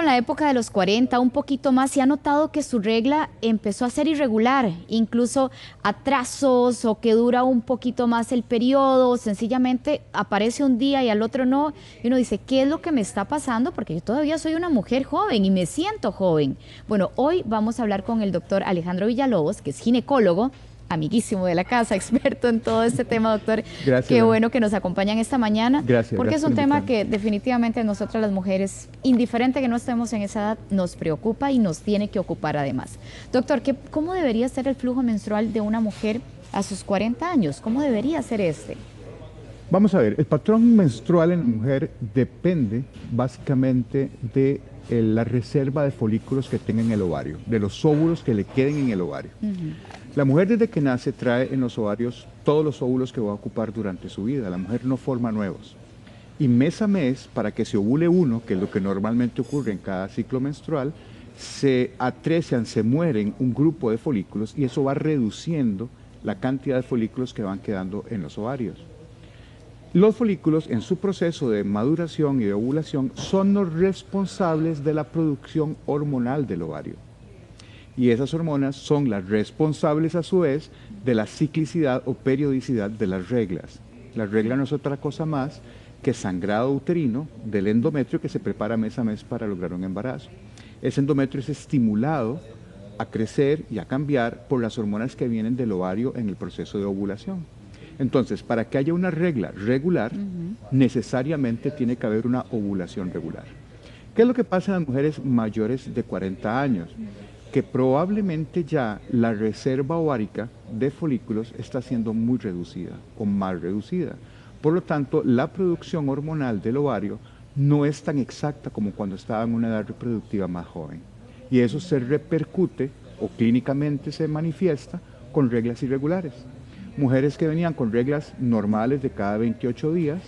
En la época de los 40, un poquito más, se ha notado que su regla empezó a ser irregular, incluso atrasos o que dura un poquito más el periodo, sencillamente aparece un día y al otro no, y uno dice, ¿qué es lo que me está pasando? Porque yo todavía soy una mujer joven y me siento joven. Bueno, hoy vamos a hablar con el doctor Alejandro Villalobos, que es ginecólogo, amiguísimo de la casa, experto en todo este tema, doctor. Gracias. Qué bueno que nos acompañan esta mañana. Gracias. Porque Gracias es un tema que definitivamente a nosotras las mujeres, indiferente que no estemos en esa edad, nos preocupa y nos tiene que ocupar además. Doctor, ¿cómo debería ser el flujo menstrual de una mujer a sus 40 años? ¿Cómo debería ser este? Vamos a ver, el patrón menstrual en la mujer depende básicamente de la reserva de folículos que tenga en el ovario, de los óvulos que le queden en el ovario. La mujer desde que nace trae en los ovarios todos los óvulos que va a ocupar durante su vida. La mujer no forma nuevos. Y mes a mes, para que se ovule uno, que es lo que normalmente ocurre en cada ciclo menstrual, se atrecian, se mueren un grupo de folículos y eso va reduciendo la cantidad de folículos que van quedando en los ovarios. Los folículos en su proceso de maduración y de ovulación son los responsables de la producción hormonal del ovario. Y esas hormonas son las responsables a su vez de la ciclicidad o periodicidad de las reglas. La regla no es otra cosa más que sangrado uterino del endometrio que se prepara mes a mes para lograr un embarazo. Ese endometrio es estimulado a crecer y a cambiar por las hormonas que vienen del ovario en el proceso de ovulación. Entonces, para que haya una regla regular, necesariamente tiene que haber una ovulación regular. ¿Qué es lo que pasa en las mujeres mayores de 40 años? Que probablemente ya la reserva ovárica de folículos está siendo muy reducida o más reducida. Por lo tanto, la producción hormonal del ovario no es tan exacta como cuando estaba en una edad reproductiva más joven. Y eso se repercute o clínicamente se manifiesta con reglas irregulares. Mujeres que venían con reglas normales de cada 28 días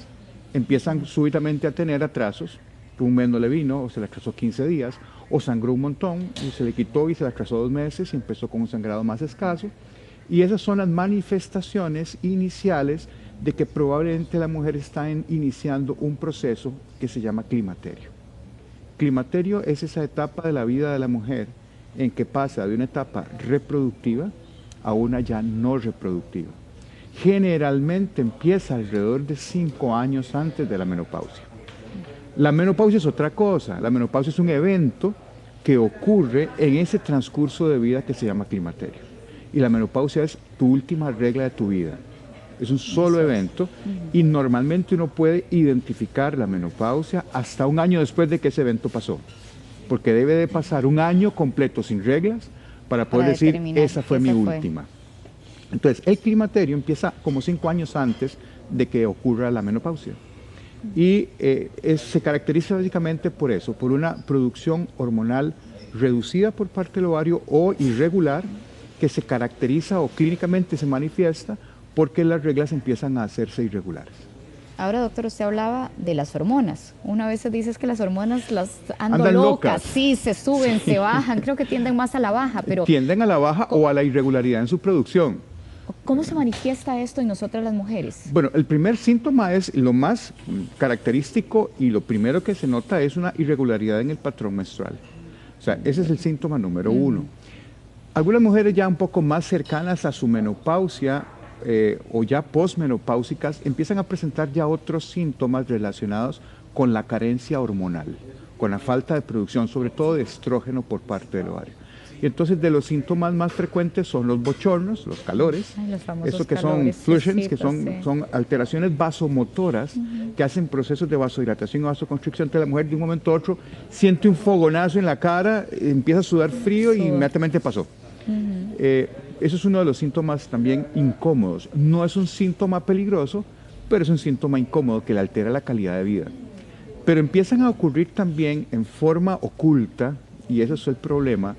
empiezan súbitamente a tener atrasos. Un mes no le vino o se le atrasó 15 días o sangró un montón y se le quitó y se le atrasó 2 meses y empezó con un sangrado más escaso. Y esas son las manifestaciones iniciales de que probablemente la mujer está iniciando un proceso que se llama climaterio. Climaterio es esa etapa de la vida de la mujer en que pasa de una etapa reproductiva a una ya no reproductiva. Generalmente empieza alrededor de 5 años antes de la menopausia. La menopausia es otra cosa. La menopausia es un evento que ocurre en ese transcurso de vida que se llama climaterio. Y la menopausia es tu última regla de tu vida. Es un solo evento y normalmente uno puede identificar la menopausia hasta un año después de que ese evento pasó. Porque debe de pasar un año completo sin reglas para poder decir, esa fue mi última. Entonces, el climaterio empieza como 5 años antes de que ocurra la menopausia. Y se caracteriza básicamente por eso, por una producción hormonal reducida por parte del ovario o irregular, que se caracteriza o clínicamente se manifiesta porque las reglas empiezan a hacerse irregulares. Ahora, doctor, usted hablaba de las hormonas. Una vez dice que las hormonas las andan locas. Sí, se suben, sí, se bajan. Creo que tienden más a la baja, pero... Tienden a la baja o a la irregularidad en su producción. ¿Cómo se manifiesta esto en nosotras las mujeres? Bueno, el primer síntoma es lo más característico y lo primero que se nota es una irregularidad en el patrón menstrual. O sea, ese es el síntoma número 1. Algunas mujeres ya un poco más cercanas a su menopausia o ya posmenopáusicas empiezan a presentar ya otros síntomas relacionados con la carencia hormonal, con la falta de producción, sobre todo de estrógeno por parte del ovario. Y entonces de los síntomas más frecuentes son los bochornos, los calores, eso que son flushings, que son alteraciones vasomotoras que hacen procesos de vasodilatación y vasoconstricción. Entonces la mujer de un momento a otro siente un fogonazo en la cara, empieza a sudar frío y inmediatamente pasó. Eso es uno de los síntomas también incómodos. No es un síntoma peligroso, pero es un síntoma incómodo que le altera la calidad de vida. Pero empiezan a ocurrir también en forma oculta, y ese es el problema,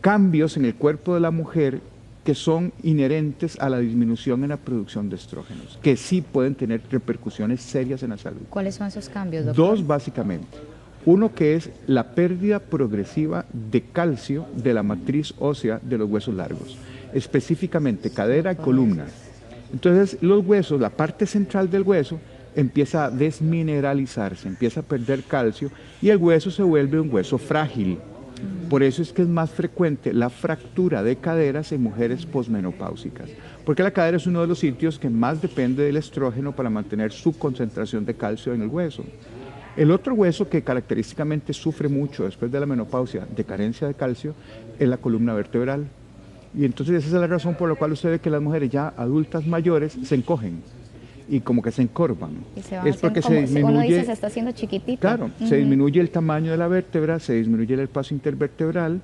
cambios en el cuerpo de la mujer que son inherentes a la disminución en la producción de estrógenos, que sí pueden tener repercusiones serias en la salud. ¿Cuáles son esos cambios, doctor? 2 básicamente. Uno que es la pérdida progresiva de calcio de la matriz ósea de los huesos largos, específicamente cadera y columna. Entonces los huesos, la parte central del hueso, empieza a desmineralizarse, empieza a perder calcio y el hueso se vuelve un hueso frágil. Por eso es que es más frecuente la fractura de caderas en mujeres posmenopáusicas, porque la cadera es uno de los sitios que más depende del estrógeno para mantener su concentración de calcio en el hueso. El otro hueso que característicamente sufre mucho después de la menopausia de carencia de calcio es la columna vertebral. Y entonces esa es la razón por la cual usted ve que las mujeres ya adultas mayores se encogen y como que se encorvan. Y se van es porque como, se disminuye, uno dice, se está haciendo chiquitito. Claro, se disminuye el tamaño de la vértebra, se disminuye el espacio intervertebral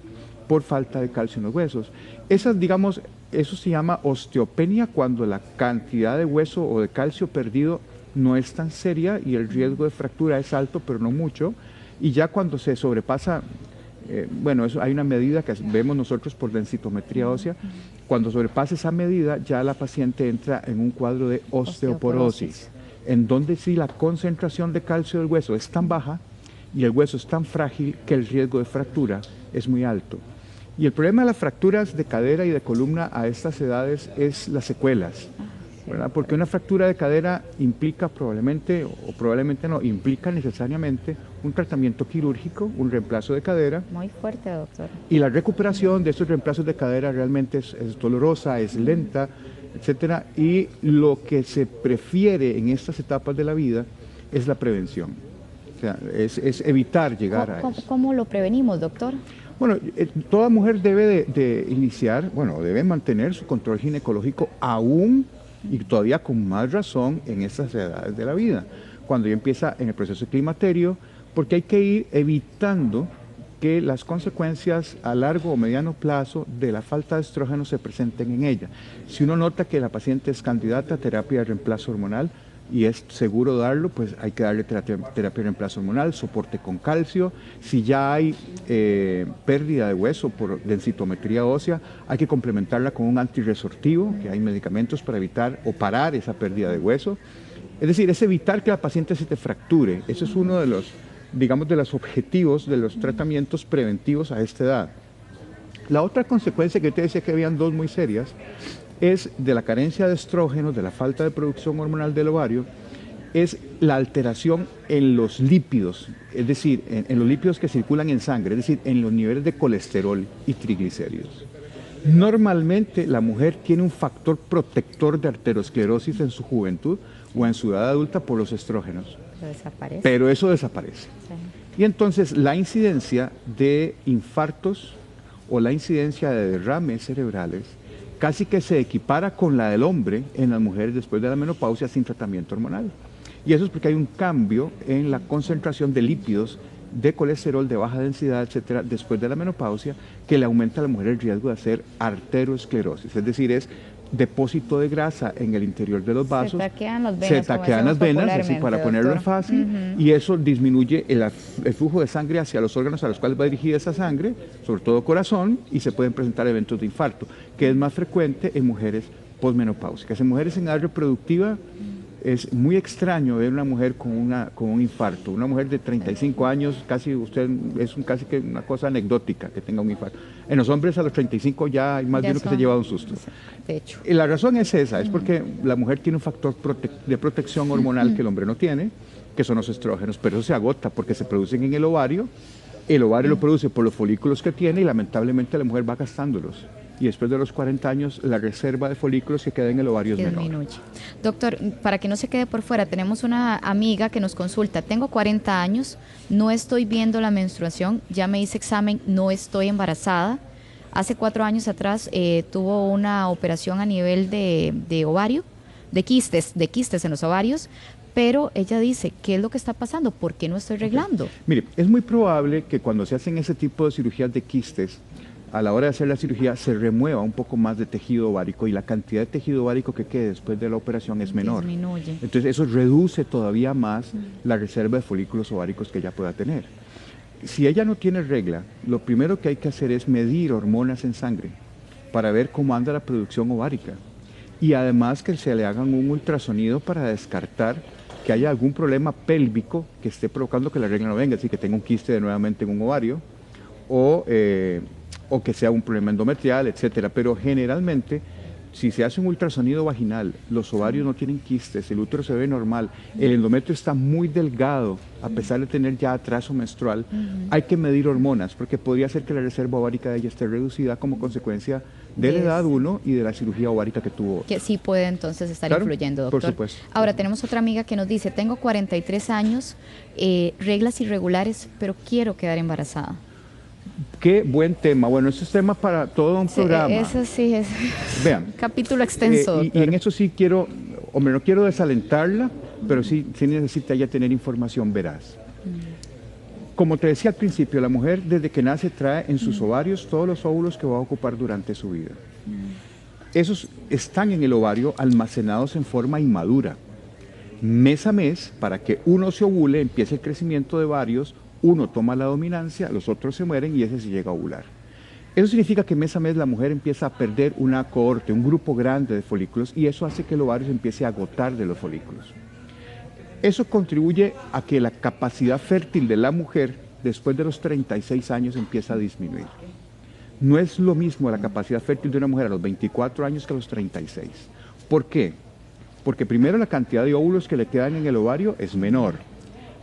por falta de calcio en los huesos. Esas, digamos, eso se llama osteopenia cuando la cantidad de hueso o de calcio perdido no es tan seria y el riesgo de fractura es alto, pero no mucho. Y ya cuando se sobrepasa, bueno, eso, hay una medida que vemos nosotros por densitometría ósea, cuando sobrepasa esa medida ya la paciente entra en un cuadro de osteoporosis, en donde sí la concentración de calcio del hueso es tan baja y el hueso es tan frágil que el riesgo de fractura es muy alto. Y el problema de las fracturas de cadera y de columna a estas edades es las secuelas, ¿verdad? Porque una fractura de cadera implica probablemente, o probablemente no, implica necesariamente un tratamiento quirúrgico, un reemplazo de cadera. Muy fuerte, doctor. Y la recuperación de estos reemplazos de cadera realmente es dolorosa, es lenta, etcétera. Y lo que se prefiere en estas etapas de la vida es la prevención. O sea, es evitar llegar a eso. ¿Cómo lo prevenimos, doctor? Bueno, toda mujer debe de iniciar, bueno, debe mantener su control ginecológico aún y todavía con más razón en estas edades de la vida, cuando ya empieza en el proceso de climaterio, porque hay que ir evitando que las consecuencias a largo o mediano plazo de la falta de estrógeno se presenten en ella. Si uno nota que la paciente es candidata a terapia de reemplazo hormonal y es seguro darlo, pues hay que darle terapia de reemplazo hormonal, soporte con calcio. Si ya hay pérdida de hueso por densitometría ósea, hay que complementarla con un antirresortivo, que hay medicamentos para evitar o parar esa pérdida de hueso. Es decir, es evitar que la paciente se te fracture. Eso es uno de los, digamos, de los objetivos de los tratamientos preventivos a esta edad. La otra consecuencia que usted decía que habían dos muy serias es de la carencia de estrógeno, de la falta de producción hormonal del ovario, es la alteración en los lípidos, es decir, en los lípidos que circulan en sangre, es decir, en los niveles de colesterol y triglicéridos. Normalmente la mujer tiene un factor protector de arteriosclerosis en su juventud o en su edad adulta por los estrógenos. Desaparece. Pero eso desaparece. Sí. Y entonces la incidencia de infartos o la incidencia de derrames cerebrales casi que se equipara con la del hombre en las mujeres después de la menopausia sin tratamiento hormonal. Y eso es porque hay un cambio en la concentración de lípidos, de colesterol de baja densidad, etcétera, después de la menopausia, que le aumenta a la mujer el riesgo de hacer arteriosclerosis, es decir, es depósito de grasa en el interior de los vasos, se taquean las venas, así para ponerlo fácil, y eso disminuye el flujo de sangre hacia los órganos a los cuales va dirigida esa sangre, sobre todo corazón, y se pueden presentar eventos de infarto, que es más frecuente en mujeres posmenopáusicas. En mujeres en edad reproductiva es muy extraño ver una mujer con un infarto. Una mujer de 35 años, casi casi que una cosa anecdótica que tenga un infarto. En los hombres a los 35 ya hay más de uno que se lleva un susto. De hecho. Y la razón es esa, es porque la mujer tiene un factor de protección hormonal que el hombre no tiene, que son los estrógenos, pero eso se agota porque se producen en el ovario lo produce por los folículos que tiene y lamentablemente la mujer va gastándolos. Y después de los 40 años, la reserva de folículos que queda en el ovario es menor. Doctor, para que no se quede por fuera, tenemos una amiga que nos consulta. Tengo 40 años, no estoy viendo la menstruación, ya me hice examen, no estoy embarazada. Hace 4 años atrás tuvo una operación a nivel de ovario, de quistes en los ovarios, pero ella dice, ¿qué es lo que está pasando? ¿Por qué no estoy arreglando? Mire, es muy probable que cuando se hacen ese tipo de cirugías de quistes, a la hora de hacer la cirugía se remueva un poco más de tejido ovárico y la cantidad de tejido ovárico que quede después de la operación es menor. Disminuye. Entonces eso reduce todavía más la reserva de folículos ováricos que ella pueda tener. Si ella no tiene regla, lo primero que hay que hacer es medir hormonas en sangre para ver cómo anda la producción ovárica. Y además que se le hagan un ultrasonido para descartar que haya algún problema pélvico que esté provocando que la regla no venga, es decir, que tenga un quiste nuevamente en un ovario o que sea un problema endometrial, etcétera. Pero generalmente si se hace un ultrasonido vaginal, los ovarios no tienen quistes, el útero se ve normal, el endometrio está muy delgado, a pesar de tener ya atraso menstrual, hay que medir hormonas, porque podría ser que la reserva ovárica de ella esté reducida como consecuencia de la edad 1 y de la cirugía ovárica que tuvo. Que sí puede entonces estar influyendo, doctor. Por supuesto. Ahora tenemos otra amiga que nos dice, tengo 43 años, reglas irregulares, pero quiero quedar embarazada. Qué buen tema. Bueno, ese es tema para todo un programa. Eso sí es. Vean. Capítulo extenso. Y en eso sí quiero, hombre, no quiero desalentarla, pero sí necesita ella tener información veraz. Como te decía al principio, la mujer desde que nace trae en sus ovarios todos los óvulos que va a ocupar durante su vida. Esos están en el ovario almacenados en forma inmadura. Mes a mes, para que uno se ovule, empiece el crecimiento de varios, uno toma la dominancia, los otros se mueren y ese se llega a ovular. Eso significa que mes a mes la mujer empieza a perder una cohorte, un grupo grande de folículos, y eso hace que el ovario se empiece a agotar de los folículos. Eso contribuye a que la capacidad fértil de la mujer después de los 36 años empieza a disminuir. No es lo mismo la capacidad fértil de una mujer a los 24 años que a los 36. ¿Por qué? Porque primero la cantidad de óvulos que le quedan en el ovario es menor.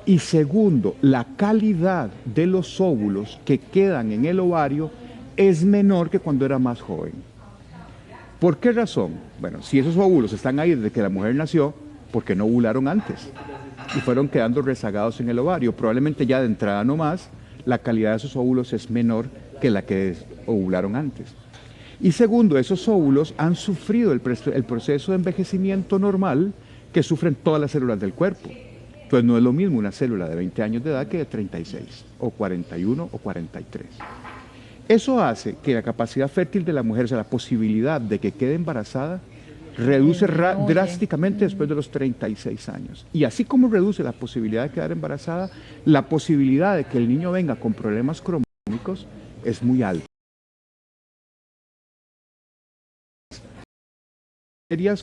Y segundo, la calidad de los óvulos que quedan en el ovario es menor que cuando era más joven. ¿Por qué razón? Bueno, si esos óvulos están ahí desde que la mujer nació, ¿por qué no ovularon antes? Y fueron quedando rezagados en el ovario. Probablemente ya de entrada nomás, la calidad de esos óvulos es menor que la que ovularon antes. Y segundo, esos óvulos han sufrido el proceso de envejecimiento normal que sufren todas las células del cuerpo. Entonces no es lo mismo una célula de 20 años de edad que de 36, o 41 o 43. Eso hace que la capacidad fértil de la mujer, o sea, la posibilidad de que quede embarazada, reduce drásticamente después de los 36 años. Y así como reduce la posibilidad de quedar embarazada, la posibilidad de que el niño venga con problemas cromosómicos es muy alta.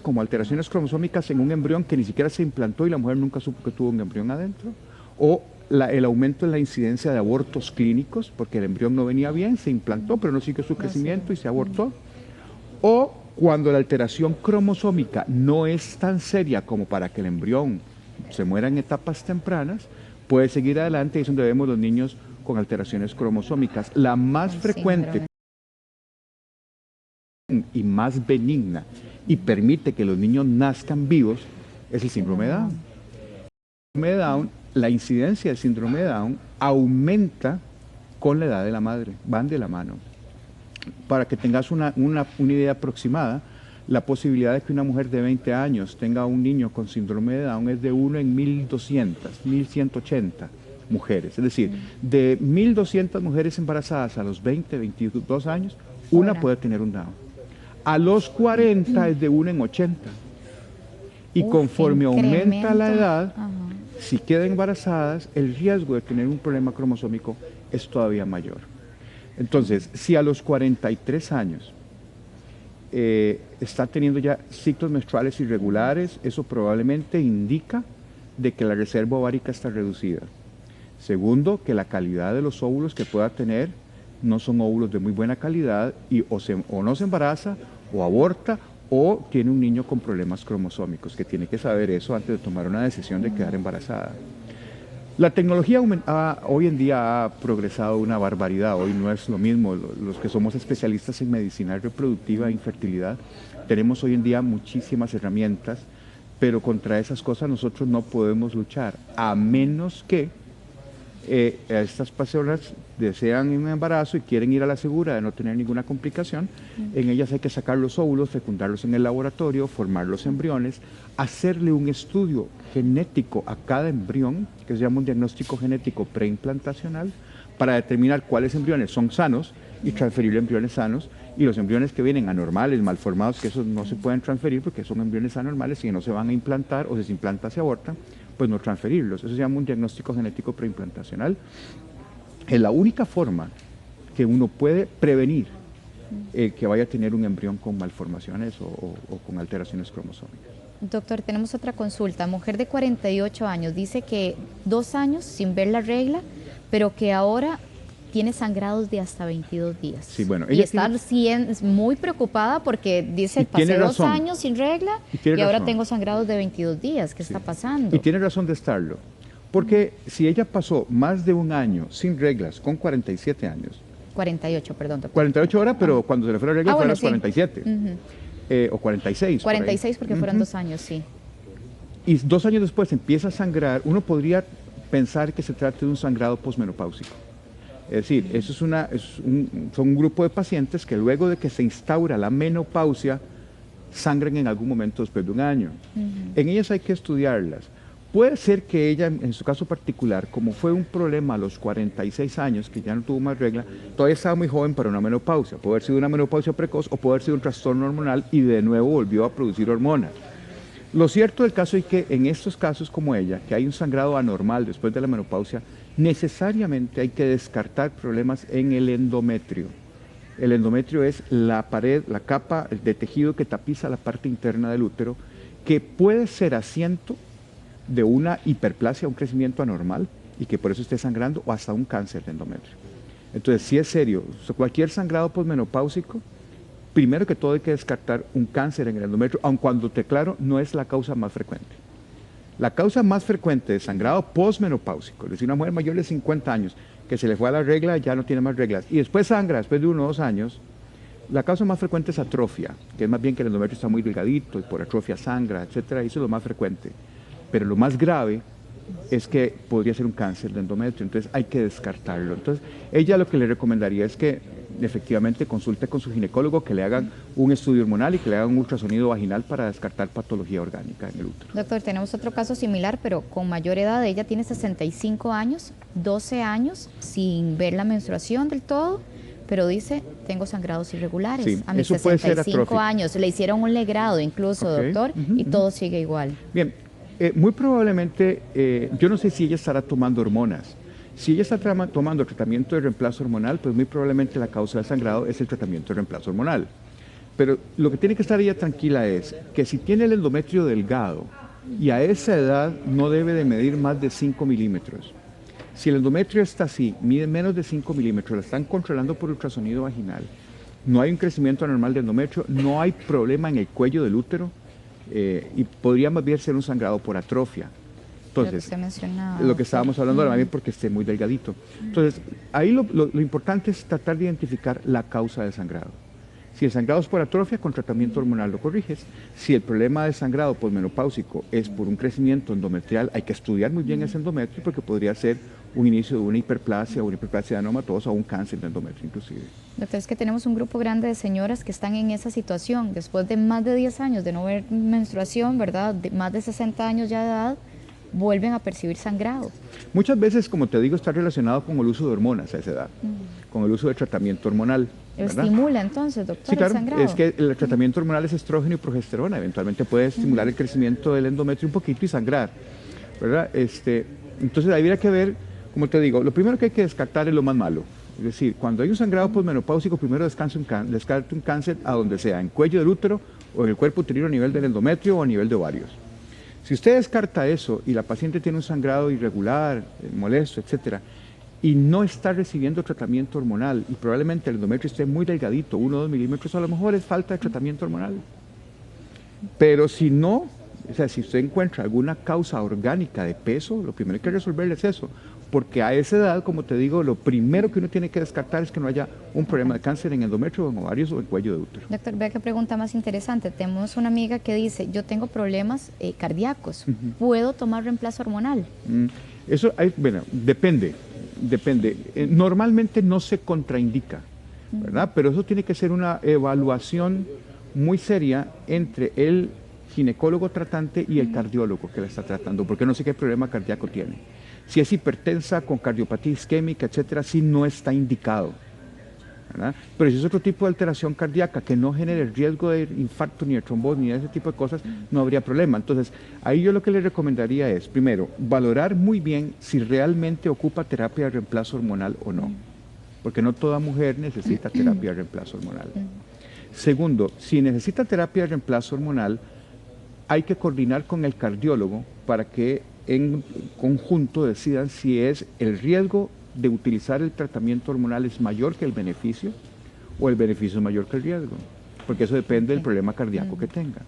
Como alteraciones cromosómicas en un embrión que ni siquiera se implantó y la mujer nunca supo que tuvo un embrión adentro, o el aumento en la incidencia de abortos clínicos, porque el embrión no venía bien, se implantó, pero no siguió su crecimiento y se abortó, o cuando la alteración cromosómica no es tan seria como para que el embrión se muera en etapas tempranas, puede seguir adelante y es donde vemos los niños con alteraciones cromosómicas. La más frecuente y más benigna y permite que los niños nazcan vivos es el síndrome de Down. El síndrome de Down, la incidencia del síndrome de Down aumenta con la edad de la madre, van de la mano. Para que tengas una idea aproximada, la posibilidad de que una mujer de 20 años tenga un niño con síndrome de Down es de 1 en 1200, 1180 mujeres. Es decir, de 1200 mujeres embarazadas a los 20, 22 años, una puede tener un Down. A los 40 es de 1 en 80. Y conforme aumenta la edad, si quedan embarazadas, el riesgo de tener un problema cromosómico es todavía mayor. Entonces, si a los 43 años está teniendo ya ciclos menstruales irregulares, eso probablemente indica de que la reserva ovárica está reducida. Segundo, que la calidad de los óvulos que pueda tener no son óvulos de muy buena calidad y o no se embaraza, o aborta, o tiene un niño con problemas cromosómicos, que tiene que saber eso antes de tomar una decisión de quedar embarazada. La tecnología hoy en día ha progresado una barbaridad. Hoy no es lo mismo. Los que somos especialistas en medicina reproductiva e infertilidad, tenemos hoy en día muchísimas herramientas, pero contra esas cosas nosotros no podemos luchar, a menos que estas personas desean un embarazo y quieren ir a la segura de no tener ninguna complicación. En ellas hay que sacar los óvulos, fecundarlos en el laboratorio, formar los embriones, hacerle un estudio genético a cada embrión, que se llama un diagnóstico genético preimplantacional, para determinar cuáles embriones son sanos y transferirle embriones sanos, y los embriones que vienen anormales, malformados, que esos no se pueden transferir porque son embriones anormales y no se van a implantar, o si se implanta se abortan, pues no transferirlos. Eso se llama un diagnóstico genético preimplantacional. Es la única forma que uno puede prevenir que vaya a tener un embrión con malformaciones o con alteraciones cromosómicas. Doctor, tenemos otra consulta. Mujer de 48 años, dice que 2 años sin ver la regla, pero que ahora tiene sangrados de hasta 22 días. Sí, bueno, y está muy preocupada porque dice, pasé 2 años sin regla y ahora tengo sangrados de 22 días. ¿Qué está pasando? Y tiene razón de estarlo. Porque si ella pasó más de 1 año sin reglas, con 47 años. 48, perdón, doctor. 48 horas, pero cuando se le fue la regla fueron los 47. O 46. 46 porque fueron 2 años, sí. Y 2 años después empieza a sangrar, uno podría pensar que se trata de un sangrado posmenopáusico. Es decir, eso son un grupo de pacientes que luego de que se instaura la menopausia, sangran en algún momento después de 1 año. En ellas hay que estudiarlas. Puede ser que ella, en su caso particular, como fue un problema a los 46 años, que ya no tuvo más regla, todavía estaba muy joven para una menopausia. Puede haber sido una menopausia precoz o puede haber sido un trastorno hormonal y de nuevo volvió a producir hormonas. Lo cierto del caso es que en estos casos como ella, que hay un sangrado anormal después de la menopausia, necesariamente hay que descartar problemas en el endometrio. El endometrio es la pared, la capa de tejido que tapiza la parte interna del útero, que puede ser asiento de una hiperplasia, un crecimiento anormal, y que por eso esté sangrando, o hasta un cáncer de endometrio. Entonces, si es serio, cualquier sangrado posmenopáusico, primero que todo hay que descartar un cáncer en el endometrio, aun cuando, te aclaro, no es la causa más frecuente. La causa más frecuente de sangrado posmenopáusico, es decir, una mujer mayor de 50 años, que se le fue a la regla, ya no tiene más reglas, y después sangra, después de 1 o 2 años, la causa más frecuente es atrofia, que es más bien que el endometrio está muy delgadito, y por atrofia sangra, etcétera, y eso es lo más frecuente. Pero lo más grave es que podría ser un cáncer de endometrio, entonces hay que descartarlo. Entonces, ella lo que le recomendaría es que efectivamente consulte con su ginecólogo, que le hagan un estudio hormonal y que le hagan un ultrasonido vaginal para descartar patología orgánica en el útero. Doctor, tenemos otro caso similar, pero con mayor edad. Ella tiene 65 años, 12 años sin ver la menstruación del todo, pero dice, tengo sangrados irregulares. Sí, a mis 65 años, le hicieron un legrado incluso, doctor, y todo sigue igual. Bien. Muy probablemente, yo no sé si ella estará tomando hormonas. Si ella está tomando tratamiento de reemplazo hormonal, pues muy probablemente la causa del sangrado es el tratamiento de reemplazo hormonal. Pero lo que tiene que estar ella tranquila es que si tiene el endometrio delgado y a esa edad no debe de medir más de 5 milímetros. Si el endometrio está así, mide menos de 5 milímetros, la están controlando por ultrasonido vaginal, no hay un crecimiento anormal de endometrio, no hay problema en el cuello del útero, y podría más bien ser un sangrado por atrofia. Entonces, lo que estábamos hablando ahora, más bien porque esté muy delgadito. Entonces, ahí lo importante es tratar de identificar la causa del sangrado. Si el sangrado es por atrofia, con tratamiento hormonal lo corriges. Si el problema de sangrado posmenopáusico es por un crecimiento endometrial, hay que estudiar muy bien ese endometrio porque podría ser un inicio de una hiperplasia adenomatosa o un cáncer de endometrio inclusive. Doctor, es que tenemos un grupo grande de señoras que están en esa situación, después de más de 10 años de no ver menstruación, ¿verdad? De más de 60 años ya de edad, vuelven a percibir sangrado. Muchas veces, como te digo, está relacionado con el uso de hormonas a esa edad, con el uso de tratamiento hormonal. ¿Verdad? ¿Estimula entonces, doctor, sí, claro, el sangrado? Es que el tratamiento hormonal es estrógeno y progesterona, eventualmente puede estimular el crecimiento del endometrio un poquito y sangrar, ¿verdad? Entonces habría que ver, como te digo, lo primero que hay que descartar es lo más malo. Es decir, cuando hay un sangrado posmenopáusico, primero descarte un cáncer a donde sea, en cuello del útero o en el cuerpo uterino a nivel del endometrio o a nivel de ovarios. Si usted descarta eso y la paciente tiene un sangrado irregular, molesto, etcétera, y no está recibiendo tratamiento hormonal y probablemente el endometrio esté muy delgadito, 1 o 2 milímetros, a lo mejor es falta de tratamiento hormonal. Pero si no, o sea, si usted encuentra alguna causa orgánica de peso, lo primero que hay que resolver es eso, porque a esa edad, como te digo, lo primero que uno tiene que descartar es que no haya un problema de cáncer en endometrio, en ovarios o en cuello de útero. Doctor, vea qué pregunta más interesante. Tenemos una amiga que dice, yo tengo problemas cardíacos, ¿puedo tomar reemplazo hormonal? Eso, bueno, depende. Normalmente no se contraindica, ¿verdad? Pero eso tiene que ser una evaluación muy seria entre el ginecólogo tratante y el cardiólogo que la está tratando, porque no sé qué problema cardíaco tiene. Si es hipertensa, con cardiopatía isquémica, etcétera, sí no está indicado, ¿verdad? Pero si es otro tipo de alteración cardíaca que no genere riesgo de infarto, ni de trombosis, ni de ese tipo de cosas, no habría problema. Entonces, ahí yo lo que le recomendaría es, primero, valorar muy bien si realmente ocupa terapia de reemplazo hormonal o no, porque no toda mujer necesita terapia de reemplazo hormonal. Segundo, si necesita terapia de reemplazo hormonal, hay que coordinar con el cardiólogo para que en conjunto decidan si es el riesgo de utilizar el tratamiento hormonal es mayor que el beneficio o el beneficio es mayor que el riesgo, porque eso depende del problema cardíaco que tenga.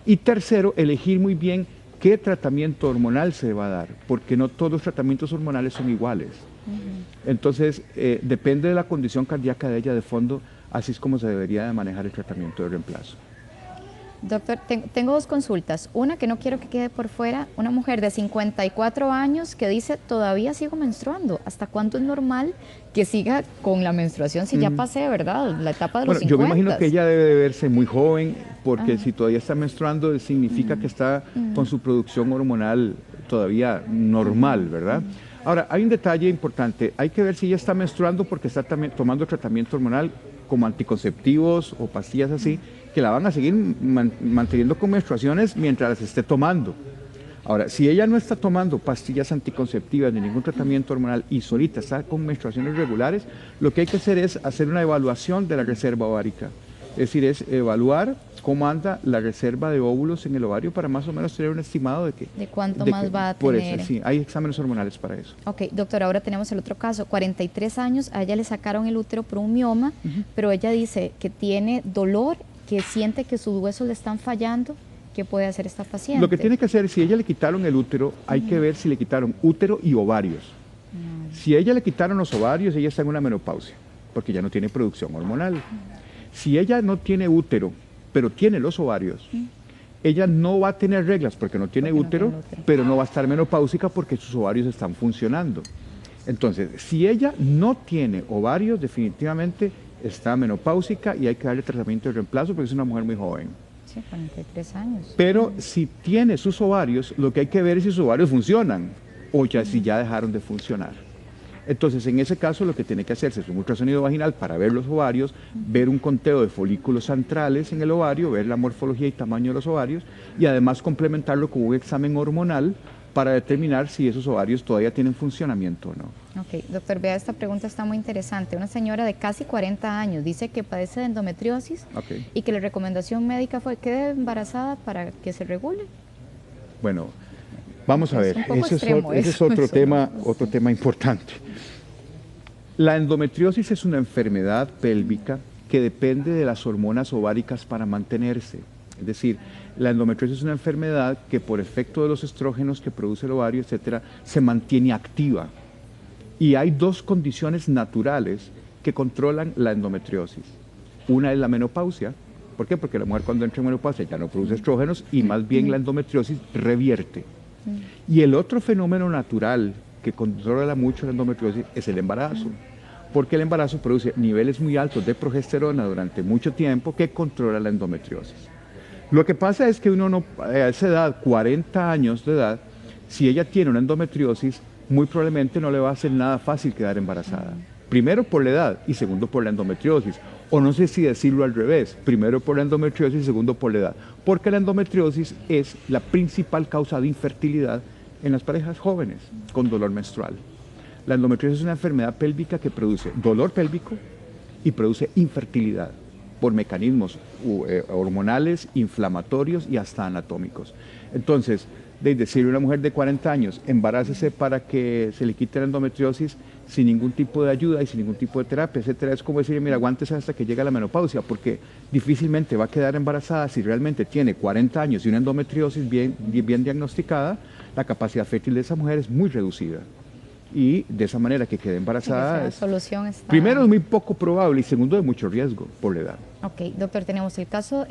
Y tercero, elegir muy bien qué tratamiento hormonal se va a dar, porque no todos los tratamientos hormonales son iguales. Entonces, depende de la condición cardíaca de ella de fondo, así es como se debería de manejar el tratamiento de reemplazo. Doctor, tengo dos consultas. Una que no quiero que quede por fuera, una mujer de 54 años que dice, todavía sigo menstruando. ¿Hasta cuándo es normal que siga con la menstruación si ya pasé, verdad, la etapa de los 50? Yo me imagino que ella debe de verse muy joven, porque si todavía está menstruando, significa que está con su producción hormonal todavía normal, ¿verdad? Ahora, hay un detalle importante. Hay que ver si ella está menstruando porque está también tomando tratamiento hormonal como anticonceptivos o pastillas así, que la van a seguir manteniendo con menstruaciones mientras las esté tomando. Ahora, si ella no está tomando pastillas anticonceptivas ni ningún tratamiento hormonal y solita está con menstruaciones regulares, lo que hay que hacer es hacer una evaluación de la reserva ovárica. Es decir, es evaluar cómo anda la reserva de óvulos en el ovario para más o menos tener un estimado de que... ¿De cuánto más va a tener? Por eso, sí, hay exámenes hormonales para eso. Ok, doctor, ahora tenemos el otro caso. 43 años, a ella le sacaron el útero por un mioma, pero ella dice que tiene dolor, que siente que sus huesos le están fallando. ¿Qué puede hacer esta paciente? Lo que tiene que hacer, si ella le quitaron el útero, hay que ver si le quitaron útero y ovarios. Si a ella le quitaron los ovarios, ella está en una menopausia, porque ya no tiene producción hormonal. Si ella no tiene útero, pero tiene los ovarios, ella no va a tener reglas porque no tiene útero, pero no va a estar menopáusica porque sus ovarios están funcionando. Entonces, si ella no tiene ovarios, definitivamente está menopáusica y hay que darle tratamiento de reemplazo porque es una mujer muy joven. Sí, 43 años. Pero si tiene sus ovarios, lo que hay que ver es si sus ovarios funcionan o ya si ya dejaron de funcionar. Entonces, en ese caso, lo que tiene que hacerse es un ultrasonido vaginal para ver los ovarios, ver un conteo de folículos centrales en el ovario, ver la morfología y tamaño de los ovarios y además complementarlo con un examen hormonal para determinar si esos ovarios todavía tienen funcionamiento o no. Ok, doctor, vea, esta pregunta está muy interesante. Una señora de casi 40 años dice que padece de endometriosis y que la recomendación médica fue que quede embarazada para que se regule. Bueno, vamos a ver, ese es otro tema importante. La endometriosis es una enfermedad pélvica que depende de las hormonas ováricas para mantenerse. Es decir, la endometriosis es una enfermedad que por efecto de los estrógenos que produce el ovario, etcétera, se mantiene activa. Y hay dos condiciones naturales que controlan la endometriosis. Una es la menopausia. ¿Por qué? Porque la mujer cuando entra en menopausia ya no produce estrógenos y más bien la endometriosis revierte. Y el otro fenómeno natural que controla mucho la endometriosis es el embarazo. Porque el embarazo produce niveles muy altos de progesterona durante mucho tiempo que controla la endometriosis. Lo que pasa es que uno no, a esa edad, 40 años de edad, si ella tiene una endometriosis, muy probablemente no le va a ser nada fácil quedar embarazada. Primero por la edad y segundo por la endometriosis. O no sé si decirlo al revés, primero por la endometriosis y segundo por la edad. Porque la endometriosis es la principal causa de infertilidad en las parejas jóvenes con dolor menstrual. La endometriosis es una enfermedad pélvica que produce dolor pélvico y produce infertilidad por mecanismos hormonales, inflamatorios y hasta anatómicos. Entonces, de decirle a una mujer de 40 años, embarácese para que se le quite la endometriosis sin ningún tipo de ayuda y sin ningún tipo de terapia, etcétera, es como decirle, mira, aguántese hasta que llegue la menopausia, porque difícilmente va a quedar embarazada si realmente tiene 40 años y una endometriosis bien diagnosticada, la capacidad fértil de esa mujer es muy reducida. Y de esa manera que quede embarazada, solución está... primero es muy poco probable y segundo de mucho riesgo por la edad. Ok, doctor, tenemos el caso,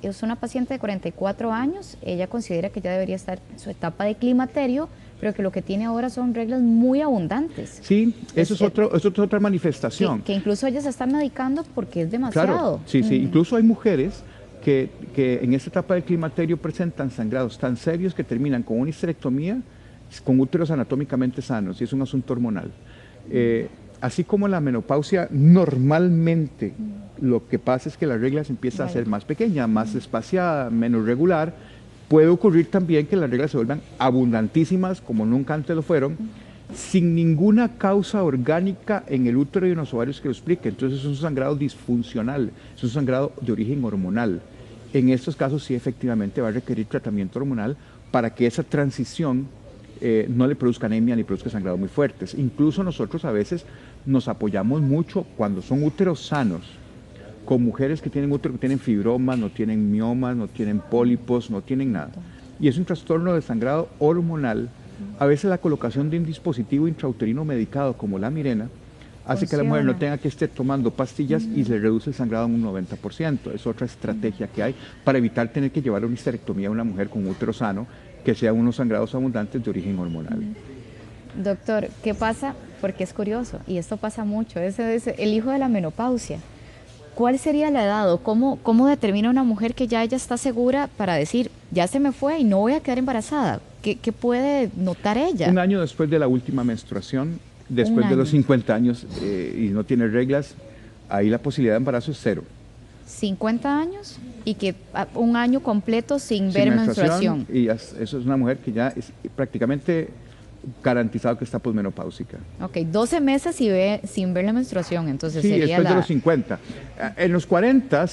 es una paciente de 44 años, ella considera que ya debería estar en su etapa de climaterio, pero que lo que tiene ahora son reglas muy abundantes. Sí, eso es otra manifestación. Que incluso ella se está medicando porque es demasiado. Claro, sí, incluso hay mujeres que en esta etapa del climaterio presentan sangrados tan serios que terminan con una histerectomía, con úteros anatómicamente sanos, y es un asunto hormonal. Así como la menopausia, normalmente lo que pasa es que la regla se empieza a ser más pequeña, más espaciada, menos regular. Puede ocurrir también que las reglas se vuelvan abundantísimas, como nunca antes lo fueron, sin ninguna causa orgánica en el útero y en los ovarios que lo explique. Entonces es un sangrado disfuncional, es un sangrado de origen hormonal. En estos casos sí efectivamente va a requerir tratamiento hormonal para que esa transición no le produzca anemia ni produzca sangrado muy fuertes. Incluso nosotros a veces nos apoyamos mucho cuando son úteros sanos, con mujeres que tienen útero, que tienen fibromas, no tienen miomas, no tienen pólipos, no tienen nada. Y es un trastorno de sangrado hormonal. A veces la colocación de un dispositivo intrauterino medicado como la Mirena hace que la mujer no tenga que estar tomando pastillas y se reduce el sangrado en un 90%. Es otra estrategia que hay para evitar tener que llevar una histerectomía a una mujer con útero sano, que sean unos sangrados abundantes de origen hormonal. Doctor, ¿qué pasa? Porque es curioso, y esto pasa mucho, ese es el hijo de la menopausia. ¿Cuál sería la edad o cómo determina una mujer que ya ella está segura para decir, ya se me fue y no voy a quedar embarazada? ¿Qué puede notar ella? Un año después de la última menstruación, después de los 50 años y no tiene reglas, ahí la posibilidad de embarazo es cero. 50 años y que un año completo sin ver menstruación. Y eso es una mujer que ya es prácticamente garantizado que está posmenopáusica. Ok, 12 meses sin ver la menstruación, entonces sí, sería después de los 50. En los 40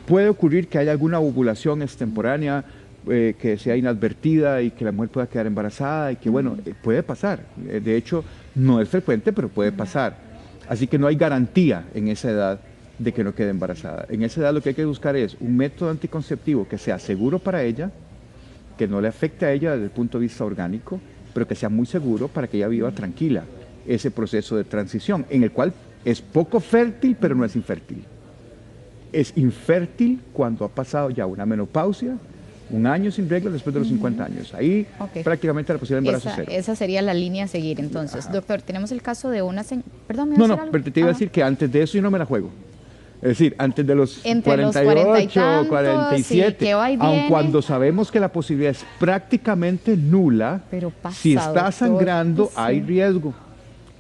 puede ocurrir que haya alguna ovulación extemporánea que sea inadvertida y que la mujer pueda quedar embarazada y que bueno, puede pasar. De hecho, no es frecuente, pero puede pasar. Así que no hay garantía en esa edad de que no quede embarazada. En esa edad lo que hay que buscar es un método anticonceptivo que sea seguro para ella, que no le afecte a ella desde el punto de vista orgánico, pero que sea muy seguro para que ella viva tranquila ese proceso de transición, en el cual es poco fértil, pero no es infértil. Es infértil cuando ha pasado ya una menopausia, un año sin reglas después de los 50 años. Ahí prácticamente la posibilidad de embarazo es cero. Esa sería la línea a seguir entonces. Doctor, tenemos el caso de una... Perdón, No, pero te iba a decir que antes de eso yo no me la juego. Es decir, antes de los 48, 47, aun cuando sabemos que la posibilidad es prácticamente nula, pero pasa, si está sangrando doctor, hay riesgo.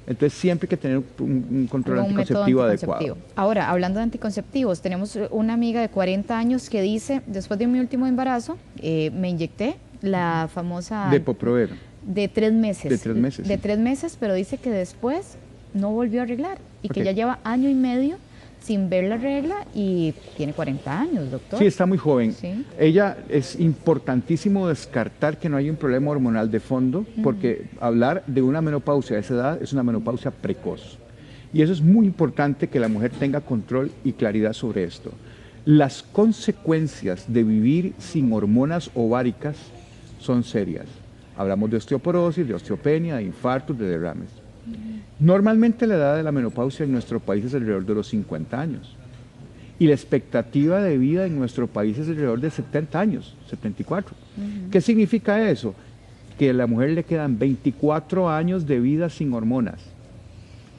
Entonces siempre hay que tener un control anticonceptivo adecuado. Ahora, hablando de anticonceptivos, tenemos una amiga de 40 años que dice, después de mi último embarazo, me inyecté la famosa... Depo-Provera. De 3 meses. De 3 meses. De 3 meses, pero dice que después no volvió a arreglar y que ya lleva año y medio sin ver la regla y tiene 40 años, doctor. Sí, está muy joven. Sí. Ella es importantísimo descartar que no hay un problema hormonal de fondo, porque hablar de una menopausia a esa edad es una menopausia precoz. Y eso es muy importante que la mujer tenga control y claridad sobre esto. Las consecuencias de vivir sin hormonas ováricas son serias. Hablamos de osteoporosis, de osteopenia, de infartos, de derrames. Normalmente la edad de la menopausia en nuestro país es alrededor de los 50 años y la expectativa de vida en nuestro país es alrededor de 70 años, 74. ¿Qué significa eso? Que a la mujer le quedan 24 años de vida sin hormonas.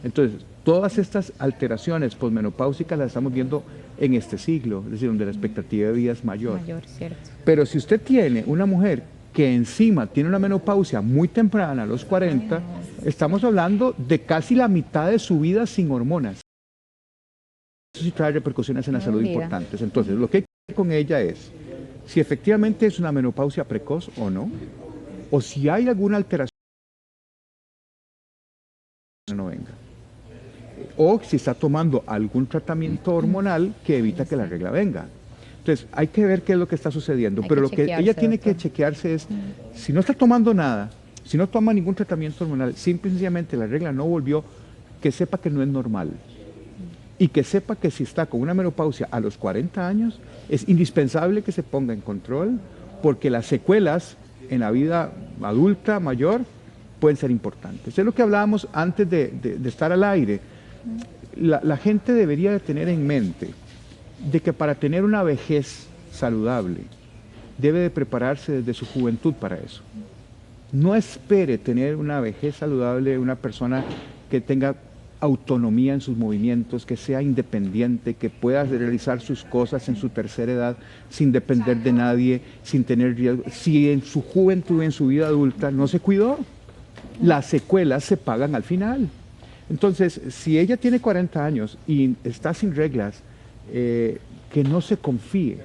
Entonces, todas estas alteraciones posmenopáusicas las estamos viendo en este siglo, es decir, donde la expectativa de vida es mayor. Cierto. Pero si usted tiene una mujer que encima tiene una menopausia muy temprana, a los 40, estamos hablando de casi la mitad de su vida sin hormonas. Eso sí trae repercusiones en la salud importantes. Entonces, lo que hay que hacer con ella es si efectivamente es una menopausia precoz o no, o si hay alguna alteración que no venga, o si está tomando algún tratamiento hormonal que evita que la regla venga. Entonces, hay que ver qué es lo que está sucediendo, pero lo que ella tiene que chequearse es, si no está tomando nada, si no toma ningún tratamiento hormonal, simple y sencillamente la regla no volvió, que sepa que no es normal. Y que sepa que si está con una menopausia a los 40 años, es indispensable que se ponga en control, porque las secuelas en la vida adulta, mayor, pueden ser importantes. Es lo que hablábamos antes de estar al aire. La gente debería de tener en mente de que para tener una vejez saludable debe de prepararse desde su juventud para eso. No espere tener una vejez saludable una persona que tenga autonomía en sus movimientos, que sea independiente, que pueda realizar sus cosas en su tercera edad sin depender de nadie, sin tener riesgo. Si en su juventud, en su vida adulta, no se cuidó, las secuelas se pagan al final. Entonces, si ella tiene 40 años y está sin reglas, que no se confíe.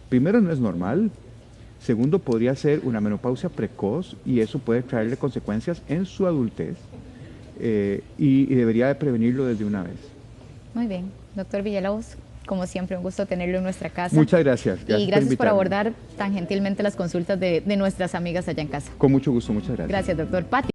Primero, no es normal. Segundo, podría ser una menopausia precoz y eso puede traerle consecuencias en su adultez y debería de prevenirlo desde una vez. Muy bien. Doctor Villalobos, Como siempre, un gusto tenerlo en nuestra casa. Muchas gracias. Y gracias por abordar tan gentilmente las consultas de nuestras amigas allá en casa. Con mucho gusto, muchas gracias. Gracias, doctor Patti.